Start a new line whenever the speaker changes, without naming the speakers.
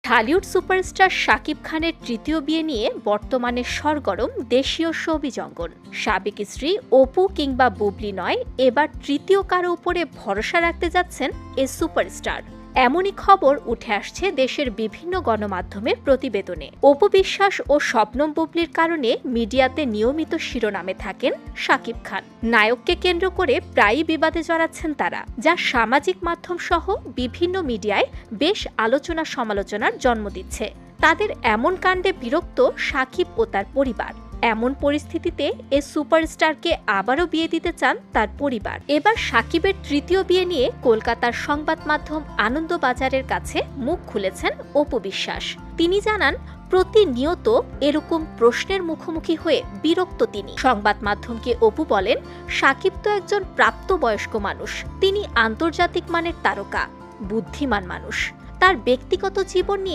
Dhallywood superstar Shakib খানের তৃতীয় বিয়ে নিয়ে বর্তমানে সরগরম দেশীয় শোবিজ অঙ্গন। সাবেক স্ত্রী অপু কিংবা বুবলি নয়, এবার তৃতীয় কারো উপরে ভরসা রাখতে যাচ্ছেন এ সুপারস্টার। এমনই খবর উঠে আসছে দেশের বিভিন্ন গণমাধ্যমের প্রতিবেদনে। অপু বিশ্বাস ও শবনম বুবলির কারণে মিডিয়াতে নিয়মিত শিরোনামে থাকেন শাকিব খান। নায়ককে কেন্দ্র করে প্রায়ই বিবাদে জড়াচ্ছেন তারা, যা সামাজিক মাধ্যম সহ বিভিন্ন মিডিয়ায় বেশ আলোচনা সমালোচনার জন্ম দিচ্ছে। তাদের এমন কাণ্ডে বিরক্ত শাকিব ও তার পরিবার। এমন পরিস্থিতিতে এ সুপারস্টারকে আবারও বিয়ে দিতে চান তার পরিবার। এবার শাকিবের তৃতীয় বিয়ে নিয়ে কলকাতার সংবাদ মাধ্যম আনন্দবাজারের কাছে মুখ খুলেছেন অপু বিশ্বাস। তিনি জানান, প্রতিনিয়ত এরকম প্রশ্নের মুখোমুখি হয়ে বিরক্ত তিনি। সংবাদ মাধ্যমকে অপু বলেন, শাকিব তো একজন প্রাপ্তবয়স্ক মানুষ, তিনি আন্তর্জাতিক মানের তারকা, বুদ্ধিমান মানুষ। তার ব্যক্তিগত জীবন নিয়ে